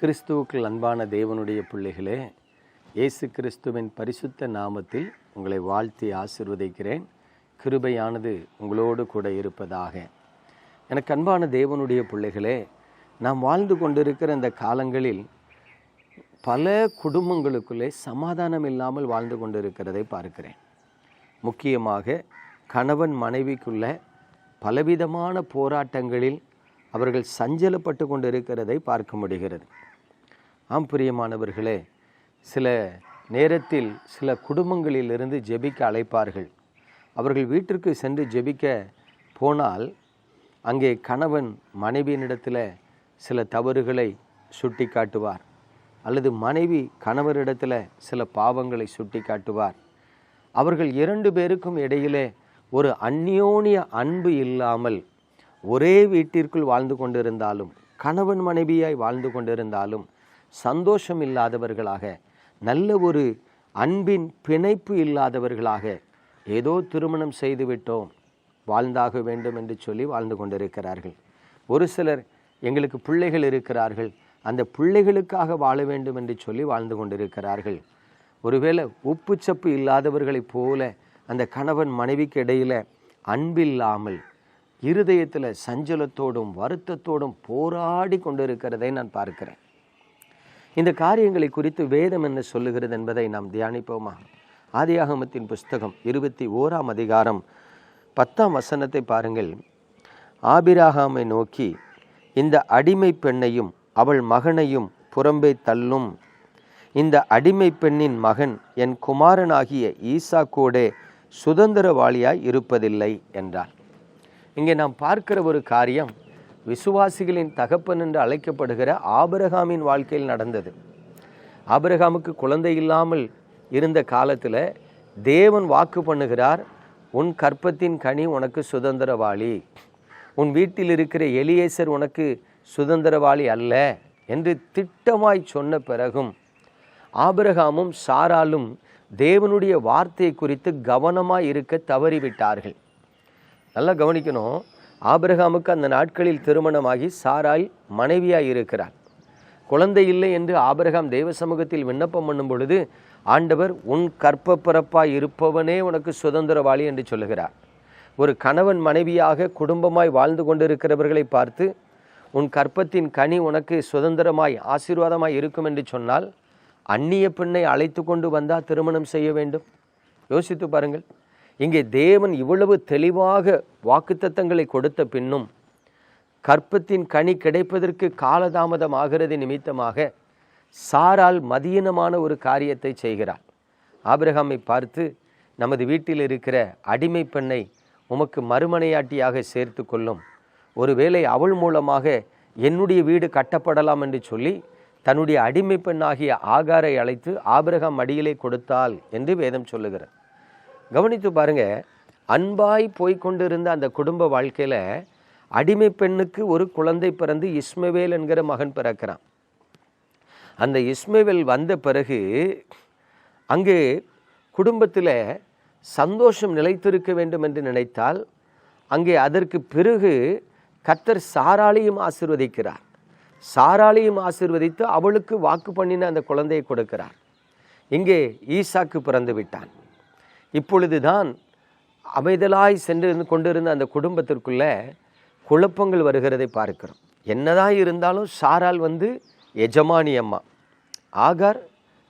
கிறிஸ்துவுக்குள் அன்பான தேவனுடைய பிள்ளைகளே, இயேசு கிறிஸ்துவின் பரிசுத்த நாமத்தில் உங்களை வாழ்த்தி ஆசீர்வதிக்கிறேன். கிருபையானது உங்களோடு கூட இருப்பதாக. எனக்கு அன்பான தேவனுடைய பிள்ளைகளே, நாம் வாழ்ந்து கொண்டிருக்கிற இந்த காலங்களில் பல குடும்பங்களுக்குள்ளே சமாதானம் இல்லாமல் வாழ்ந்து கொண்டிருக்கிறதை பார்க்கிறேன். முக்கியமாக கணவன் மனைவிக்குள்ள பலவிதமான போராட்டங்களில் அவர்கள் சஞ்சலப்பட்டு கொண்டிருக்கிறதை பார்க்க முடிகிறது. ஆம் பிரியமானவர்களே, சில நேரத்தில் சில குடும்பங்களிலிருந்து ஜெபிக்க அழைப்பார்கள். அவர்கள் வீட்டிற்கு சென்று ஜெபிக்க போனால் அங்கே கணவன் மனைவியினிடத்தில் சில தவறுகளை சுட்டி காட்டுவார், அல்லது மனைவி கணவரிடத்தில் சில பாவங்களை சுட்டி காட்டுவார். அவர்கள் இரண்டு பேருக்கும் இடையிலே ஒரு அந்யோன்ய அன்பு இல்லாமல் ஒரே வீட்டிற்குள் வாழ்ந்து கொண்டிருந்தாலும், கணவன் மனைவியாய் வாழ்ந்து கொண்டிருந்தாலும் சந்தோஷம் இல்லாதவர்களாக, நல்ல ஒரு அன்பின் பிணைப்பு இல்லாதவர்களாக, ஏதோ திருமணம் செய்துவிட்டோம் வாழ்ந்தாக வேண்டும் என்று சொல்லி வாழ்ந்து கொண்டிருக்கிறார்கள். ஒரு சிலர் எங்களுக்கு பிள்ளைகள் இருக்கிறார்கள், அந்த பிள்ளைகளுக்காக வாழ வேண்டும் என்று சொல்லி வாழ்ந்து கொண்டிருக்கிறார்கள். ஒருவேளை உப்பு சப்பு இல்லாதவர்களைப் போல அந்த கணவன் மனைவிக்கு இடையில் அன்பில்லாமல் இருதயத்தில் சஞ்சலத்தோடும் வருத்தத்தோடும் போராடி கொண்டிருக்கிறதை நான் பார்க்கிறேன். இந்த காரியங்களை குறித்து வேதம் என்ன சொல்லுகிறது என்பதை நாம் தியானிப்போமா? ஆதியாகமத்தின் புஸ்தகம் 21ஆம் அதிகாரம் 10ஆம் வசனத்தை பாருங்கள். ஆபிரகாமை நோக்கி, இந்த அடிமை பெண்ணையும் அவள் மகனையும் புறம்பே தள்ளும். இந்த அடிமை பெண்ணின் மகன் என் குமாரனாகிய ஈசாக்கோடே சுதந்திரவாளியாய் இருப்பதில்லை என்றார். இங்கே நாம் பார்க்கிற ஒரு காரியம் விசுவாசிகளின் தகப்பன் என்று அழைக்கப்படுகிற ஆபிரகாமின் வாழ்க்கையில் நடந்தது. ஆபிரகாமுக்கு குழந்தை இல்லாமல் இருந்த காலத்தில் தேவன் வாக்கு பண்ணுகிறார், உன் கற்பத்தின் கனி உனக்கு சுதந்திரவாளி, உன் வீட்டில் இருக்கிற எலியேசர் உனக்கு சுதந்திரவாளி அல்ல என்று திட்டமாய் சொன்ன பிறகும் ஆபிரகாமும் சாராலும் தேவனுடைய வார்த்தையை குறித்து கவனமாய் இருக்க தவறிவிட்டார்கள். நல்லா கவனிக்கணும். ஆபிரகாமுக்கு அந்த நாட்களில் திருமணமாகி சாராய் மனைவியாய் இருக்கிறார். குழந்தை இல்லை என்று ஆபிரகாம் தேவ சமூகத்தில் விண்ணப்பம் பண்ணும் பொழுது ஆண்டவர், உன் கற்ப பிறப்பாய் இருப்பவனே உனக்கு சுதந்திரவாளி என்று சொல்லுகிறார். ஒரு கணவன் மனைவியாக குடும்பமாய் வாழ்ந்து கொண்டிருக்கிறவர்களை பார்த்து, உன் கற்பத்தின் கனி உனக்கு சுதந்திரமாய் ஆசீர்வாதமாய் இருக்கும் என்று சொன்னால், அந்நிய பெண்ணை அழைத்து கொண்டு வந்தால் திருமணம் செய்ய வேண்டும்? யோசித்து பாருங்கள். இங்கே தேவன் இவ்வளவு தெளிவாக வாக்குத்தத்தங்களை கொடுத்த பின்னும் கற்பத்தின் கனி கிடைப்பதற்கு காலதாமதம் ஆகிறது நிமித்தமாக சாரால் மதியீனமான ஒரு காரியத்தை செய்கிறார். ஆபிரகாமை பார்த்து, நமது வீட்டில் இருக்கிற அடிமை பெண்ணை உமக்கு மறுமனையாட்டியாக சேர்த்து கொள்ளும், ஒருவேளை அவள் மூலமாக என்னுடைய வீடு கட்டப்படலாம் என்று சொல்லி தன்னுடைய அடிமை பெண்ணாகிய ஆகாரை அழைத்து ஆபிரகாம் மடியிலே கொடுத்தாள் என்று வேதம் சொல்லுகிறார். கவனித்து பாருங்க. அன்பாய் போய்கொண்டிருந்த அந்த குடும்ப வாழ்க்கையில் அடிமை பெண்ணுக்கு ஒரு குழந்தை பிறந்து இஸ்மவேல் என்கிற மகன் பிறக்கிறான். அந்த இஸ்மவேல் வந்த பிறகு அங்கே குடும்பத்தில் சந்தோஷம் நிலைத்திருக்க வேண்டும் என்று நினைத்தால், அங்கே அதற்கு பிறகு கர்த்தர் சாராளையும் ஆசீர்வதிக்கிறார். சாராளையும் ஆசீர்வதித்து அவளுக்கு வாக்கு பண்ணின அந்த குழந்தையை கொடுக்கிறார். இங்கே ஈசாக்கு பிறந்து விட்டான். இப்பொழுதுதான் அமைதலாய் சென்று கொண்டிருந்த அந்த குடும்பத்திற்குள்ள குழப்பங்கள் வருகிறதை பார்க்கிறோம். என்னதான் இருந்தாலும் சாரால் எஜமானி அம்மா, ஆகார்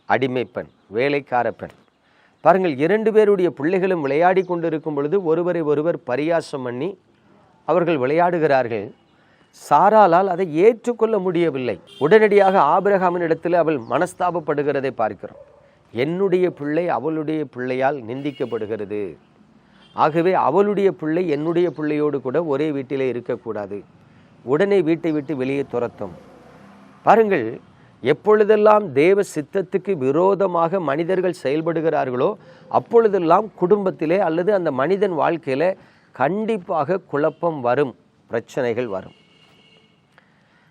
அடிமை பெண், வேலைக்கார பெண். பாருங்கள், இரண்டு பேருடைய பிள்ளைகளும் விளையாடி கொண்டிருக்கும் பொழுது ஒருவரை ஒருவர் பரியாசம் பண்ணி அவர்கள் விளையாடுகிறார்கள். சாராலால் அதை ஏற்றுக்கொள்ள முடியவில்லை. உடனடியாக ஆபிரகாமின் இடத்தில் அவள் மனஸ்தாபப்படுகிறதை பார்க்கிறோம். என்னுடைய பிள்ளை அவளுடைய பிள்ளையால் நிந்திக்கப்படுகிறது, ஆகவே அவளுடைய பிள்ளை என்னுடைய பிள்ளையோடு கூட ஒரே வீட்டிலே இருக்கக்கூடாது, உடனே வீட்டை விட்டு வெளியே துரத்தும். பாருங்கள், எப்பொழுதெல்லாம் தேவ சித்தத்துக்கு விரோதமாக மனிதர்கள் செயல்படுகிறார்களோ அப்பொழுதெல்லாம் குடும்பத்திலே அல்லது அந்த மனிதன் வாழ்க்கையில கண்டிப்பாக குழப்பம் வரும், பிரச்சனைகள் வரும்.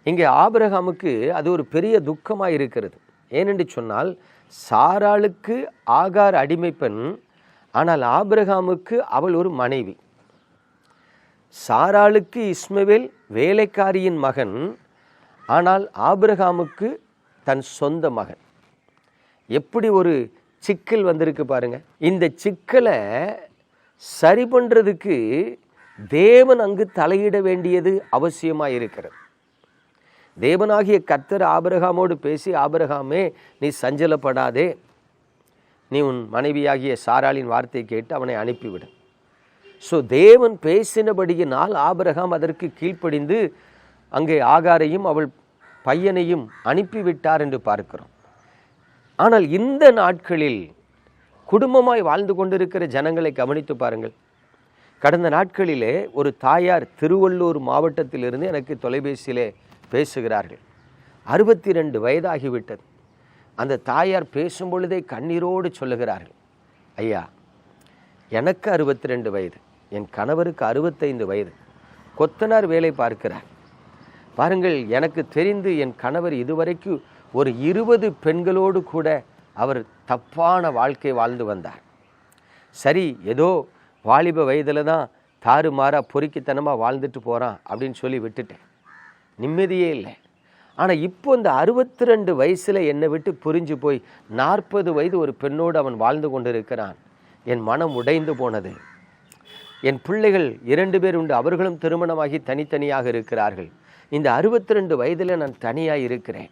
இங்கே ஆபிரகாமுக்கு அது ஒரு பெரிய துக்கமாக இருக்கிறது. ஏனென்று சொன்னால், சாராளுக்கு ஆகார் அடிமை பெண், ஆனால் ஆபிரகாமுக்கு அவள் ஒரு மனைவி. சாராளுக்கு இஸ்மவேல் வேலைக்காரியின் மகன், ஆனால் ஆபிரகாமுக்கு தன் சொந்த மகன். எப்படி ஒரு சிக்கல் வந்திருக்கு பாருங்க. இந்த சிக்கலை சரி பண்ணுறதுக்கு தேவன் அங்கு தலையிட வேண்டியது அவசியமாக இருக்கிறது. தேவனாகிய கர்த்தர் ஆபிரகாமோடு பேசி, ஆபிரகாமே நீ சஞ்சலப்படாதே, நீ உன் மனைவியாகிய சாராளின் வார்த்தையை கேட்டு அவனை அனுப்பிவிடு. ஸோ தேவன் பேசினபடியினால் ஆபிரகாம் அதற்கு கீழ்ப்படிந்து அங்கே ஆகாரையும் அவள் பையனையும் அனுப்பிவிட்டார் என்று பார்க்கிறோம். ஆனால் இந்த நாட்களில் குடும்பமாய் வாழ்ந்து கொண்டிருக்கிற ஜனங்களை கவனித்து பாருங்கள். கடந்த நாட்களிலே ஒரு தாயார் திருவள்ளூர் மாவட்டத்திலிருந்து எனக்கு தொலைபேசியிலே பேசுகிறார்கள். 62 வயதாகிவிட்டது. அந்த தாயார் பேசும் பொழுதே கண்ணீரோடு சொல்லுகிறார்கள், ஐயா எனக்கு 62 வயது, என் கணவருக்கு 65 வயது, கொத்தனார் வேலை பார்க்கிறார். பாருங்கள், எனக்கு தெரிந்து என் கணவர் இதுவரைக்கும் ஒரு 20 பெண்களோடு கூட அவர் தப்பான வாழ்க்கை வாழ்ந்து வந்தார். சரி, ஏதோ வாலிப வயதில் தான் தாறுமாறாக பொறுக்கித்தனமாக வாழ்ந்துட்டு போகிறான் அப்படின்னு சொல்லி விட்டுட்டேன். நிம்மதியே இல்லை. ஆனால் இப்போ இந்த 62 வயசில் என்னை விட்டு புரிஞ்சு போய் 40 வயது ஒரு பெண்ணோடு அவன் வாழ்ந்து கொண்டிருக்கிறான். என் மனம் உடைந்து போனது. என் பிள்ளைகள் 2 பேர் உண்டு, அவர்களும் திருமணமாகி தனித்தனியாக இருக்கிறார்கள். இந்த 62 வயதில் நான் தனியாக இருக்கிறேன்.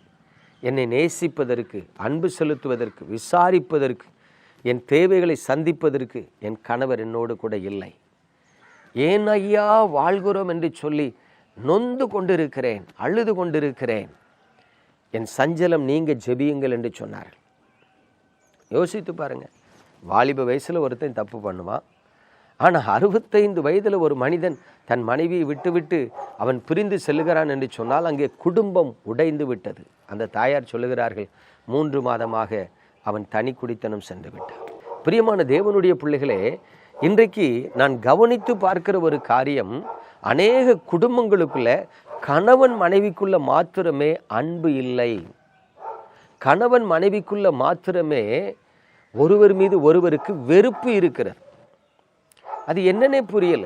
என்னை நேசிப்பதற்கு, அன்பு செலுத்துவதற்கு, விசாரிப்பதற்கு, என் தேவைகளை சந்திப்பதற்கு என் கணவர் என்னோடு கூட இல்லை. ஏன் ஐயா வாழ்கிறோம் என்று சொல்லி நொந்து கொண்டிருக்கிறேன், அழுது கொண்டிருக்கிறேன். என் சஞ்சலம் நீங்க ஜெபியுங்கள் என்று சொன்னார்கள். யோசித்து பாருங்க, வாலிப வயசில் ஒருத்தன் தப்பு பண்ணுவான். ஆனால் 65 வயதில் ஒரு மனிதன் தன் மனைவியை விட்டுவிட்டு அவன் பிரிந்து செல்லுகிறான் என்று சொன்னால் அங்கே குடும்பம் உடைந்து விட்டது. அந்த தாயார் சொல்லுகிறார்கள், 3 மாதமாக அவன் தனி குடித்தனம் சென்று விட்டான். பிரியமான தேவனுடைய பிள்ளைகளே, இன்றைக்கு நான் கவனித்து பார்க்கிற ஒரு காரியம், அநேக குடும்பங்களுக்குள்ள கணவன் மனைவிக்குள்ள மாத்திரமே அன்பு இல்லை. கணவன் மனைவிக்குள்ள மாத்திரமே ஒருவர் மீது ஒருவருக்கு வெறுப்பு இருக்கிறது. அது என்னன்னே புரியல.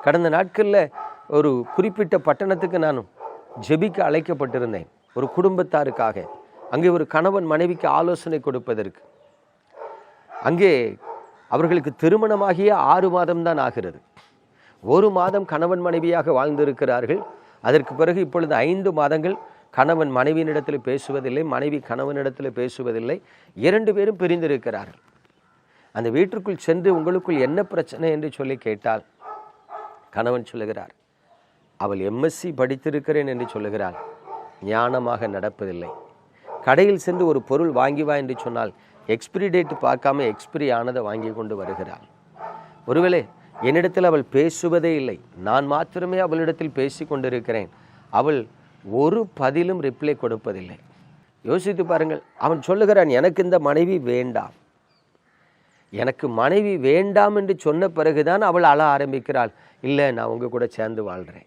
கடந்த நாட்களில் ஒரு குறிப்பிட்ட பட்டணத்துக்கு நான் ஜெபிக்க அழைக்கப்பட்டிருந்தேன், ஒரு குடும்பத்தாருக்காக. அங்கே ஒரு கணவன் மனைவிக்கு ஆலோசனை கொடுப்பதற்கு. அங்கே அவர்களுக்கு திருமணமாகிய 6 மாதம்தான் ஆகிறது. 1 மாதம் கணவன் மனைவியாக வாழ்ந்திருக்கிறார்கள். அதற்கு பிறகு இப்பொழுது 5 மாதங்கள் கணவன் மனைவியினிடத்தில் பேசுவதில்லை, மனைவி கணவனிடத்தில் பேசுவதில்லை. 2 பேரும் பிரிந்திருக்கிறார்கள். அந்த வீட்டிற்குள் சென்று உங்களுக்குள் என்ன பிரச்சனை என்று சொல்லி கேட்டால் கணவன் சொல்லுகிறார், அவள் எம்எஸ்சி படித்திருக்கிறேன் என்று சொல்லுகிறாள், ஞானமாக நடப்பதில்லை. கடையில் சென்று ஒரு பொருள் வாங்கி வா என்று சொன்னால் எக்ஸ்பிரி டேட் பார்க்காம எக்ஸ்பிரி ஆனதை வாங்கி கொண்டு வருகிறாள். ஒருவேளை என்னிடத்தில் அவள் பேசுவதே இல்லை, நான் மாத்திரமே அவளிடத்தில் பேசி கொண்டிருக்கிறேன். அவள் ஒரு பதிலும் ரிப்ளை கொடுப்பதில்லை. யோசித்து பாருங்கள். அவன் சொல்லுகிறான், எனக்கு இந்த மனைவி வேண்டாம். எனக்கு மனைவி வேண்டாம் என்று சொன்ன பிறகுதான் அவள் அழ ஆரம்பிக்கிறாள், இல்லை நான் உங்க கூட சேர்ந்து வாழ்கிறேன்.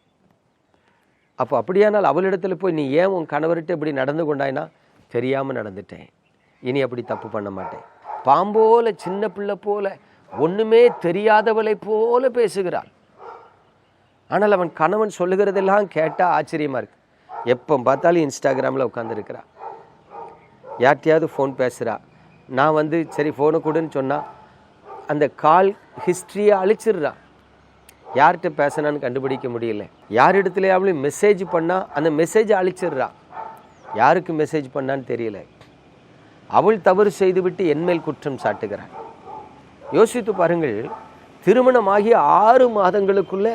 அப்போ அப்படியானால் அவளிடத்தில் போய் நீ ஏன் உன் கணவர்கிட்ட இப்படி நடந்து கொண்டாய்னா, தெரியாமல் நடந்துட்டேன், இனி அப்படி தப்பு பண்ண மாட்டேன். பாம்போல, சின்ன பிள்ளை போல, ஒன்றுமே தெரியாதவளை போல பேசுகிறாள். ஆனால் அவன் கணவன் சொல்லுகிறதெல்லாம் கேட்டால் ஆச்சரியமாக இருக்கு. எப்போ பார்த்தாலும் இன்ஸ்டாகிராமில் உட்காந்துருக்கிறா, யார்கிட்டையாவது ஃபோன் பேசுகிறா. நான் சரி ஃபோனை கொடுன்னு சொன்னால் அந்த கால் ஹிஸ்ட்ரியை அழிச்சிடுறா. யார்கிட்ட பேசினான்னு கண்டுபிடிக்க முடியல. யார் இடத்துலையாவது மெசேஜ் பண்ணால் அந்த மெசேஜை அழிச்சிடுறா. யாருக்கு மெசேஜ் பண்ணான்னு தெரியல. அவள் தவறு செய்துவிட்டு என்மேல் குற்றம் சாட்டுகிறாள். யோசித்து பாருங்கள். திருமணமாகிய 6 மாதங்களுக்குள்ள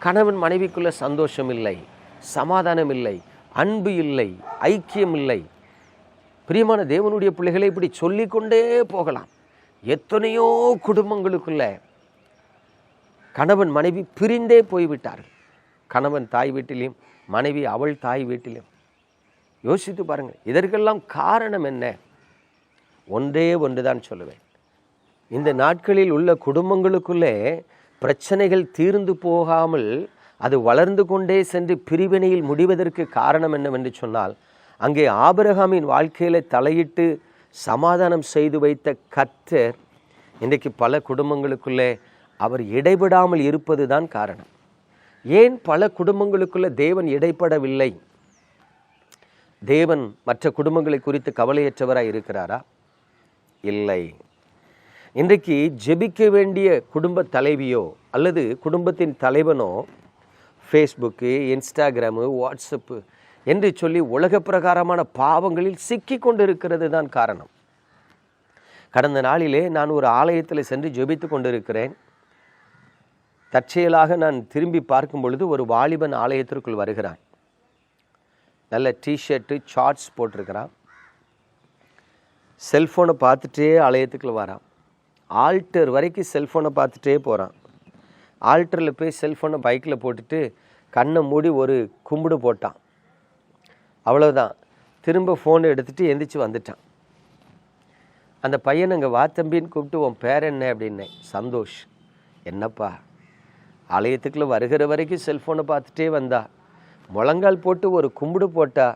கணவன் மனைவிக்குள்ள சந்தோஷம் இல்லை, சமாதானம் இல்லை, அன்பு இல்லை, ஐக்கியம் இல்லை. பிரியமான தேவனுடைய பிள்ளைகளை இப்படி சொல்லிக்கொண்டே போகலாம். எத்தனையோ குடும்பங்களுக்குள்ள கணவன் மனைவி பிரிந்தே போய்விட்டார்கள். கணவன் தாய் வீட்டிலையும், மனைவி அவள் தாய் வீட்டிலும். யோசித்து பாருங்கள். இதற்கெல்லாம் காரணம் என்ன? ஒன்றே ஒன்றுதான் சொல்லுவேன். இந்த நாட்களில் உள்ள குடும்பங்களுக்குள்ளே பிரச்சனைகள் தீர்ந்து போகாமல் அது வளர்ந்து கொண்டே சென்று பிரிவினையில் முடிவதற்கு காரணம் என்னவென்று சொன்னால், அங்கே ஆபிரகாமின் வாழ்க்கையில் தலையிட்டு சமாதானம் செய்து வைத்த கர்த்தர் இன்றைக்கு பல குடும்பங்களுக்குள்ளே அவர் இடைபடாமல் இருப்பது தான் காரணம். ஏன் பல குடும்பங்களுக்குள்ளே தேவன் இடைப்படவில்லை? தேவன் மற்ற குடும்பங்களை குறித்து கவலையற்றவராய் இருக்கிறாரா? இல்லை. இன்றைக்கு ஜெபிக்க வேண்டிய குடும்ப தலைவியோ அல்லது குடும்பத்தின் தலைவனோ ஃபேஸ்புக்கு, இன்ஸ்டாகிராமு, வாட்ஸ்அப்பு என்று சொல்லி உலக பிரகாரமான பாவங்களில் சிக்கி கொண்டு இருக்கிறது தான் காரணம். கடந்த நாளிலே நான் ஒரு ஆலயத்தில் சென்று ஜெபித்து கொண்டிருக்கிறேன். தற்செயலாக நான் திரும்பி பார்க்கும் பொழுது ஒரு வாலிபன் ஆலயத்திற்குள் வருகிறான். நல்ல டிஷர்ட்டு, ஷார்ட்ஸ் போட்டிருக்கிறான். செல்ஃபோனை பார்த்துட்டே ஆலயத்துக்குள்ள வரான். ஆல்டர் வரைக்கும் செல்ஃபோனை பார்த்துட்டே போகிறான். ஆல்டரில் போய் செல்ஃபோனை பைக்கில் போட்டுட்டு கண்ணை மூடி ஒரு கும்பிடு போட்டான். அவ்வளோதான். திரும்ப ஃபோனை எடுத்துகிட்டு எந்திரிச்சு வந்துட்டான். அந்த பையன் அங்கே வா தம்பின்னு கூப்பிட்டு, உன் பேர் என்ன அப்படின்னேன். சந்தோஷ். என்னப்பா, ஆலயத்துக்குள்ளே வருகிற வரைக்கும் செல்ஃபோனை பார்த்துட்டே வந்தா, முழங்கால் போட்டு ஒரு கும்பிடு போட்டா,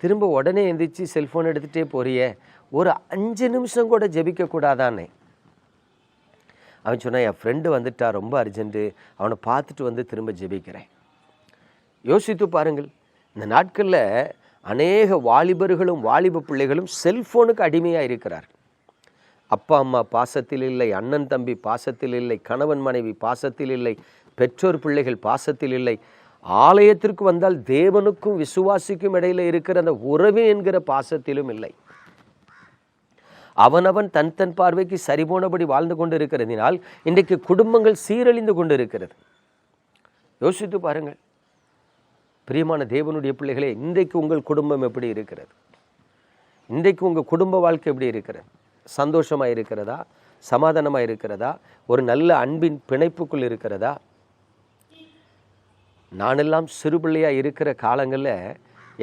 திரும்ப உடனே எந்திரிச்சு செல்ஃபோன் எடுத்துகிட்டே போறியே, ஒரு 5 நிமிஷம் கூட ஜெபிக்கக்கூடாதானே? அவன் சொன்னான், என் ஃப்ரெண்டு வந்துட்டா, ரொம்ப அர்ஜென்ட்டு, அவனை பார்த்துட்டு வந்து திரும்ப ஜெபிக்கிறேன். யோசித்து பாருங்கள், இந்த நாட்களில் அநேக வாலிபர்களும் வாலிப பிள்ளைகளும் செல்ஃபோனுக்கு அடிமையாக இருக்கிறார். அப்பா அம்மா பாசத்தில் இல்லை, அண்ணன் தம்பி பாசத்தில் இல்லை, கணவன் மனைவி பாசத்தில் இல்லை, பெற்றோர் பிள்ளைகள் பாசத்தில் இல்லை. ஆலயத்திற்கு வந்தால் தேவனுக்கும் விசுவாசிக்கும் இடையில இருக்கிற அந்த உறவு என்கிற பாசத்திலும் இல்லை. அவனவன் தன் தன் பார்வைக்கு சரிபோனபடி வாழ்ந்து கொண்டு இருக்கிறதினால் இன்றைக்கு குடும்பங்கள் சீரழிந்து கொண்டு இருக்கிறது. யோசித்து பாருங்கள் பிரியமான தேவனுடைய பிள்ளைகளே, இன்றைக்கு உங்கள் குடும்பம் எப்படி இருக்கிறது? இன்றைக்கு உங்கள் குடும்ப வாழ்க்கை எப்படி இருக்கிறது? சந்தோஷமாக இருக்கிறதா? சமாதானமாக இருக்கிறதா? ஒரு நல்ல அன்பின் பிணைப்புக்குள் இருக்கிறதா? நானெல்லாம் சிறுபிள்ளையாக இருக்கிற காலங்களில்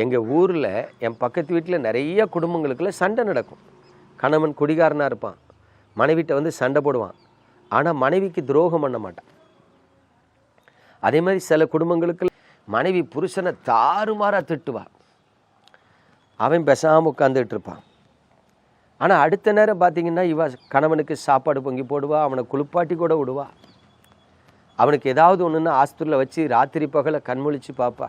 எங்கள் ஊரில் என் பக்கத்து வீட்டில் நிறைய குடும்பங்களுக்குள்ள சண்டை நடக்கும். கணவன் குடிகாரனாக இருப்பான், மனைவிட்ட வந்து சண்டை போடுவான், ஆனால் மனைவிக்கு துரோகம் பண்ண மாட்டான். அதே மாதிரி சில குடும்பங்களுக்கு மனைவி புருஷனை தாறுமாறாக திட்டுவான், அவன் பேசாமல் உட்காந்துட்டு இருப்பான். ஆனால் அடுத்த நேரம் பார்த்தீங்கன்னா இவ கணவனுக்கு சாப்பாடு பொங்கி போடுவா, அவனை குளிப்பாட்டி கூட விடுவா, அவனுக்கு ஏதாவது ஒன்றுன்னா ஆஸ்பத்திரியில் வச்சு ராத்திரி பகலை கண்முழிச்சு பார்ப்பா.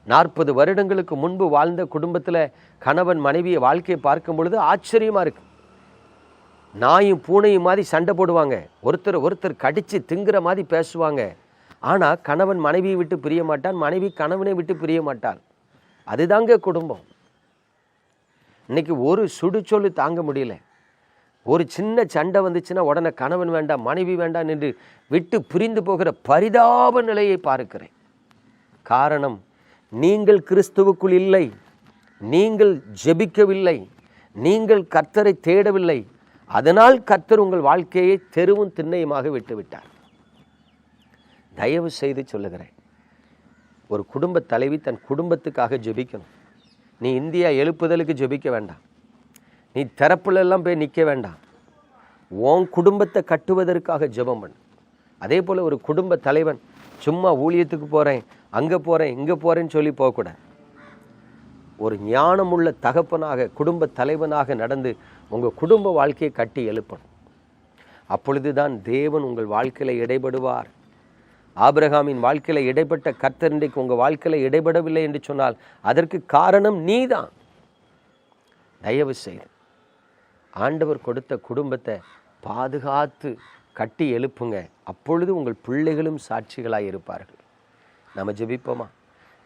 40 வருடங்களுக்கு முன்பு வாழ்ந்த குடும்பத்தில் கணவன் மனைவியை வாழ்க்கையை பார்க்கும் பொழுது ஆச்சரியமாக இருக்கு. நாயும் பூனையும் மாதிரி சண்டை போடுவாங்க, ஒருத்தர் கடித்து திங்குற மாதிரி பேசுவாங்க. ஆனால் கணவன் மனைவியை விட்டு பிரிய மாட்டான், மனைவி கணவனை விட்டு பிரிய மாட்டான். அதுதாங்க குடும்பம். இன்னைக்கு ஒரு சுடுச்சொல்லு தாங்க முடியல. ஒரு சின்ன சண்டை வந்துச்சுன்னா உடனே கணவன் வேண்டாம் மனைவி வேண்டாம் என்று விட்டு பிரிந்து போகிற பரிதாப நிலையை பார்க்கிறேன். காரணம், நீங்கள் கிறிஸ்துவுக்குள் இல்லை, நீங்கள் ஜெபிக்கவில்லை, நீங்கள் கர்த்தரை தேடவில்லை. அதனால் கர்த்தர் உங்கள் வாழ்க்கையை தெருவும் திண்ணையுமாக விட்டுவிட்டார். தயவு செய்து சொல்லுகிறேன், ஒரு குடும்ப தலைவி தன் குடும்பத்துக்காக ஜெபிக்கணும். நீ இந்தியா எழுப்புதலுக்கு ஜெபிக்க வேண்டாம், நீ திறப்புலெல்லாம் போய் நிற்க வேண்டாம். உன் குடும்பத்தை கட்டுவதற்காக ஜெபம் பண்ணு. அதே போல் ஒரு குடும்ப தலைவன் சும்மா ஊழியத்துக்கு போகிறேன், அங்கே போகிறேன், இங்கே போகிறேன்னு சொல்லி போகக்கூடாது. ஒரு ஞானமுள்ள தகப்பனாக குடும்ப தலைவனாக நடந்து உங்கள் குடும்ப வாழ்க்கையை கட்டி எழுப்பணும். அப்பொழுதுதான் தேவன் உங்கள் வாழ்க்கையில் இடைபடுவார். ஆபிரகாமின் வாழ்க்கையில் இடைப்பட்ட கர்த்தர் இன்றைக்கு உங்கள் வாழ்க்கையில் இடைபடவில்லை என்று சொன்னால் அதற்கு காரணம் நீதான். தயவு செய்து ஆண்டவர் கொடுத்த குடும்பத்தை பாதுகாத்து கட்டி எழுப்புங்க. அப்பொழுது உங்கள் பிள்ளைகளும் சாட்சிகளாக இருப்பார்கள். நம்ம ஜெபிப்போமா?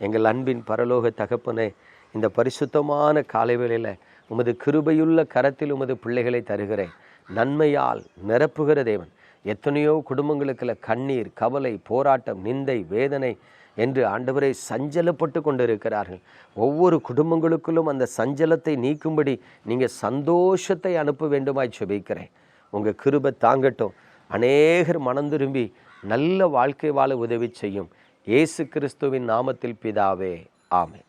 எங்கள் அன்பின் பரலோக தகப்பனே, இந்த பரிசுத்தமான காலை வேளையில் உமது கிருபையுள்ள கரத்தில் உமது பிள்ளைகளை தருகிறேன். நன்மையால் நிரப்புகிற தேவன். எத்தனையோ குடும்பங்களுக்குள்ள கண்ணீர், கவலை, போராட்டம், நிந்தை, வேதனை என்று ஆண்டவரை சஞ்சலப்பட்டு கொண்டு இருக்கிறார்கள். ஒவ்வொரு குடும்பங்களுக்குள்ளும் அந்த சஞ்சலத்தை நீக்கும்படி நீங்கள் சந்தோஷத்தை அனுப்ப வேண்டுமாய் ஜெபிக்கிறேன். உங்கள் கிருபை தாங்கட்டும். அநேகர் மனம் திரும்பி நல்ல வாழ்க்கை வாழ உதவி செய்யும். இயேசு கிறிஸ்துவின் நாமத்தில் பிதாவே, ஆமென்.